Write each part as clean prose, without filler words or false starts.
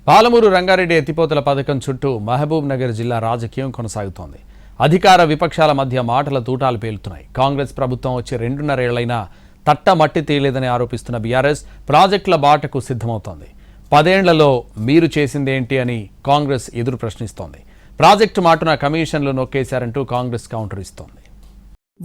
పాలమూరు రంగారెడ్డి ఎత్తిపోతల పథకం చుట్టూ మహబూబ్ నగర్ జిల్లా రాజకీయం కొనసాగుతోంది. అధికార విపక్షాల మధ్య మాటల తూటాలు పేలుతున్నాయి. కాంగ్రెస్ ప్రభుత్వం వచ్చి 2.5 ఏళ్లైనా తట్ట మట్టి తీయలేదని ఆరోపిస్తున్న బీఆర్ఎస్ ప్రాజెక్టుల బాటకు సిద్ధమవుతోంది. 10 ఏళ్లలో మీరు చేసిందేంటి అని కాంగ్రెస్ ఎదురు ప్రశ్నిస్తోంది. ప్రాజెక్టు మాటున కమిషన్లు నొక్కేశారంటూ కాంగ్రెస్ కౌంటర్ ఇస్తోంది.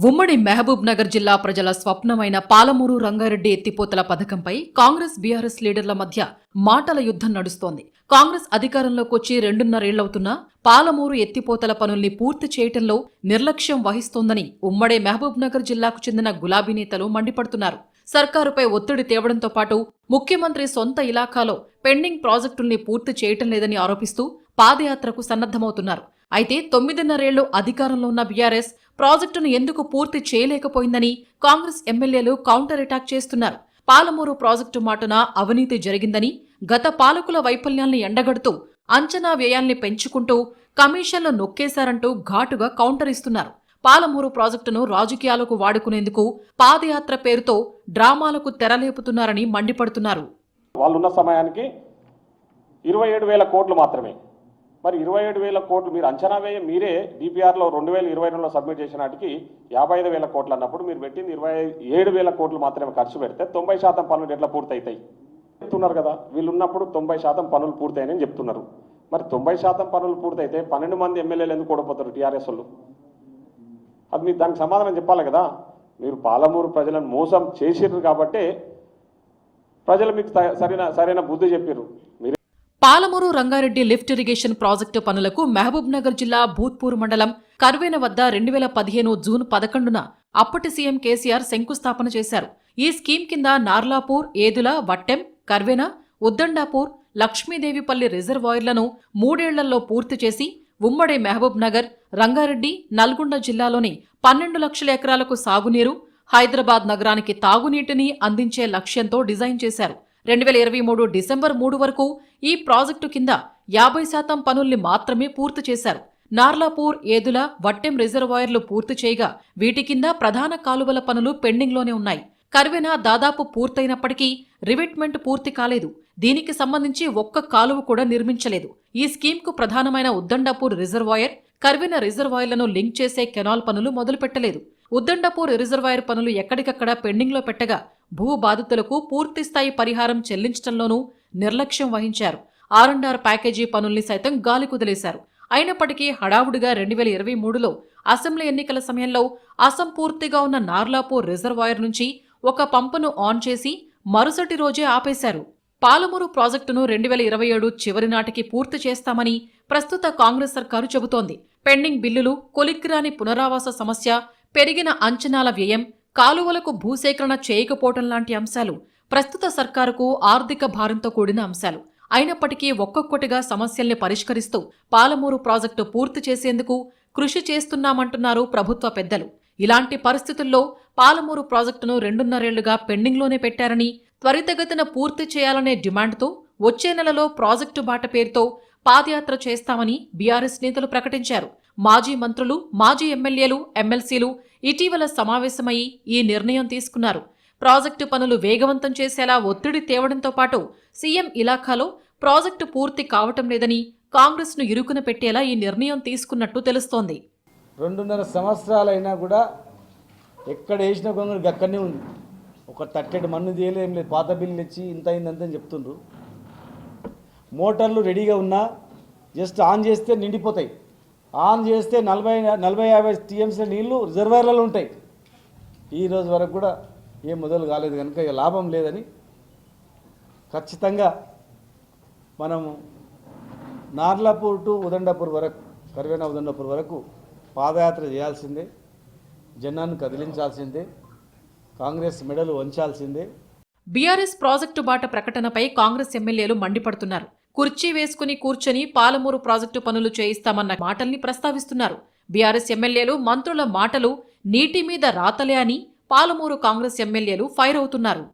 ఉమ్మడి మహబూబ్ నగర్ జిల్లా ప్రజల స్వప్నమైన పాలమూరు రంగారెడ్డి ఎత్తిపోతల పథకంపై కాంగ్రెస్ బీఆర్ఎస్ లీడర్ల మధ్య మాటల యుద్ధం నడుస్తోంది. కాంగ్రెస్ అధికారంలోకి వచ్చి 2.5 ఏళ్లవుతున్నా పాలమూరు ఎత్తిపోతల పనుల్ని పూర్తి చేయటంలో నిర్లక్ష్యం వహిస్తోందని ఉమ్మడి మహబూబ్ నగర్ జిల్లాకు చెందిన గులాబీ నేతలు మండిపడుతున్నారు. సర్కారుపై ఒత్తిడి తేవడంతో పాటు ముఖ్యమంత్రి సొంత ఇలాఖాలో పెండింగ్ ప్రాజెక్టుల్ని పూర్తి చేయటం లేదని ఆరోపిస్తూ పాదయాత్రకు సన్నద్దమవుతున్నారు. అయితే 9.5 ఏళ్లు అధికారంలో ఉన్న బీఆర్ఎస్ ప్రాజెక్టును ఎందుకు పూర్తి చేయలేకపోయిందని కాంగ్రెస్ ఎమ్మెల్యేలు కౌంటర్ అటాక్ చేస్తున్నారు. పాలమూరు ప్రాజెక్టు మాటున అవినీతి జరిగిందని, గత పాలకుల వైఫల్యాల్ని ఎండగడుతూ అంచనా వ్యయాల్ని పెంచుకుంటూ కమిషన్లు నొక్కేశారంటూ ఘాటుగా కౌంటర్ ఇస్తున్నారు. పాలమూరు ప్రాజెక్టును రాజకీయాలకు వాడుకునేందుకు పాదయాత్ర పేరుతో డ్రామాలకు తెరలేపుతున్నారని మండిపడుతున్నారు. వాళ్ళున్న సమయానికి 27,000 కోట్లు మాత్రమే. మరి 27,000 కోట్లు మీరు అంచనా వ్యయం మీరే డిపిఆర్లో 2022లో సబ్మిట్ చేసిన నాటికి 55,000 కోట్లు అన్నప్పుడు మీరు పెట్టింది 27,000 కోట్లు మాత్రమే ఖర్చు పెడితే 90% పనులు ఎట్లా పూర్తవుతాయి చెప్తున్నారు కదా. వీళ్ళు ఉన్నప్పుడు 90% పనులు పూర్తయినని చెప్తున్నారు. మరి 90% పనులు పూర్తయితే 12 మంది ఎమ్మెల్యేలు ఎందుకు ఓడిపోతారు టీఆర్ఎస్ వాళ్ళు? అది మీరు దానికి సమాధానం చెప్పాలి కదా. మీరు పాలమూరు ప్రజలను మోసం చేసిర్రు కాబట్టే ప్రజలు మీకు సరైన బుద్ధి చెప్పారు. Palamuru Rangareddy lift irrigation project పనులకు మహబూబ్ నగర్ జిల్లా భూత్పూర్ మండలం కర్వేన వద్ద 2015 జూన్ 11న అప్పటి సీఎం కేసీఆర్ శంకుస్థాపన చేశారు. ఈ స్కీమ్ కింద నార్లాపూర్, ఏదుల, వట్టెం, కర్వేన, ఉద్దండాపూర్, లక్ష్మీదేవిపల్లి రిజర్వాయర్లను 3 ఏళ్లలో పూర్తి చేసి ఉమ్మడి మహబూబ్ నగర్, రంగారెడ్డి, నల్గొండ జిల్లాలోని 12 లక్షల ఎకరాలకు సాగునీరు, హైదరాబాద్ నగరానికి తాగునీటిని అందించే లక్ష్యంతో డిజైన్ చేశారు. 2023 డిసెంబర్ 3 వరకు ఈ ప్రాజెక్టు కింద 50% పనుల్ని మాత్రమే పూర్తి చేశారు. నార్లాపూర్, ఏదుల, వట్టెం రిజర్వాయర్లు పూర్తి చేయగా వీటి కింద ప్రధాన కాలువల పనులు పెండింగ్లోనే ఉన్నాయి. కర్వెన దాదాపు పూర్తయినప్పటికీ రివిట్మెంట్ పూర్తి కాలేదు. దీనికి సంబంధించి ఒక్క కాలువ కూడా నిర్మించలేదు. ఈ స్కీమ్కు ప్రధానమైన ఉద్దండాపూర్ రిజర్వాయర్, కర్వెన రిజర్వాయర్లను లింక్ చేసే కెనాల్ పనులు మొదలుపెట్టలేదు. ఉద్దండాపూర్ రిజర్వాయర్ పనులు ఎక్కడికక్కడ పెండింగ్లో పెట్టగా భూ బాధితులకు పూర్తిస్థాయి పరిహారం చెల్లించడంలోనూ నిర్లక్ష్యం వహించారు. R&R ప్యాకేజీ పనుల్ని సైతం గాలి కుదిలేశారు. అయినప్పటికీ హడావుడిగా 2023లో అసెంబ్లీ ఎన్నికల సమయంలో అసంపూర్తిగా ఉన్న నార్లాపూర్ రిజర్వాయర్ నుంచి ఒక పంపును ఆన్ చేసి మరుసటి రోజే ఆపేశారు. పాలమూరు ప్రాజెక్టును 2027 చివరి నాటికి పూర్తి చేస్తామని ప్రస్తుత కాంగ్రెస్ సర్కారు చెబుతోంది. పెండింగ్ బిల్లులు, కొలిక్కిరాని పునరావాస సమస్య, పెరిగిన అంచనాల వ్యయం, కాలువలకు భూసేకరణ చేయకపోవటం లాంటి అంశాలు ప్రస్తుత సర్కారుకు ఆర్థిక భారంతో కూడిన అంశాలు. అయినప్పటికీ ఒక్కొక్కటిగా సమస్యల్ని పరిష్కరిస్తూ పాలమూరు ప్రాజెక్టు పూర్తి చేసేందుకు కృషి చేస్తున్నామంటున్నారు ప్రభుత్వ పెద్దలు. ఇలాంటి పరిస్థితుల్లో పాలమూరు ప్రాజెక్టును 2.5 ఏళ్లుగా పెండింగ్లోనే పెట్టారని, త్వరితగతిన పూర్తి చేయాలనే డిమాండ్తో వచ్చే నెలలో ప్రాజెక్టు బాట పేరుతో పాదయాత్ర చేస్తామని బీఆర్ఎస్ నేతలు ప్రకటించారు. మాజీ మంత్రులు, మాజీ ఎమ్మెల్యేలు, ఎమ్మెల్సీలు ఇటీవల సమావేశమయ్యి ఈ నిర్ణయం తీసుకున్నారు. ప్రాజెక్టు పనులు వేగవంతం చేసేలా ఒత్తిడి తేవడంతో పాటు సీఎం ఇలాఖాలో ప్రాజెక్టు పూర్తి కావటం లేదని కాంగ్రెస్ను ఇరుకున పెట్టేలా ఈ నిర్ణయం తీసుకున్నట్టు తెలుస్తోంది. 2.5 సంవత్సరాలైనా కూడా ఎక్కడ వేసిన గొంగళి అక్కడనే ఉంది. ఒక తట్టెడు మన్ను తీయలేం లేదు. పాత బిల్లు ఇచ్చి ఇంత అయిందంతని చెప్తుండ్రు. మోటార్లు రెడీగా ఉన్నా జస్ట్ ఆన్ చేస్తే నిండిపోతాయి. ఆన్ చేస్తే 40-50 టీఎంసీ నీళ్లు రిజర్వాయర్లలో ఉంటాయి. ఈరోజు వరకు కూడా ఏం మొదలు కాలేదు కనుక ఇక లాభం లేదని ఖచ్చితంగా మనము నార్లాపూర్ టు ఉదండాపూర్ వరకు, కర్వేనా ఉదండాపూర్ వరకు పాదయాత్ర చేయాల్సిందే. జనాన్ని కదిలించాల్సిందే. కాంగ్రెస్ మెడలు వంచాల్సిందే. బీఆర్ఎస్ ప్రాజెక్టు బాట ప్రకటనపై కాంగ్రెస్ ఎమ్మెల్యేలు మండిపడుతున్నారు. కుర్చీ వేసుకుని కూర్చొని పాలమూరు ప్రాజెక్టు పనులు చేయిస్తామన్న మాటల్ని ప్రస్తావిస్తున్నారు. బీఆర్ఎస్ ఎమ్మెల్యేలు, మంత్రుల మాటలు నీటి మీద రాతలే అని పాలమూరు కాంగ్రెస్ ఎమ్మెల్యేలు ఫైర్ అవుతున్నారు.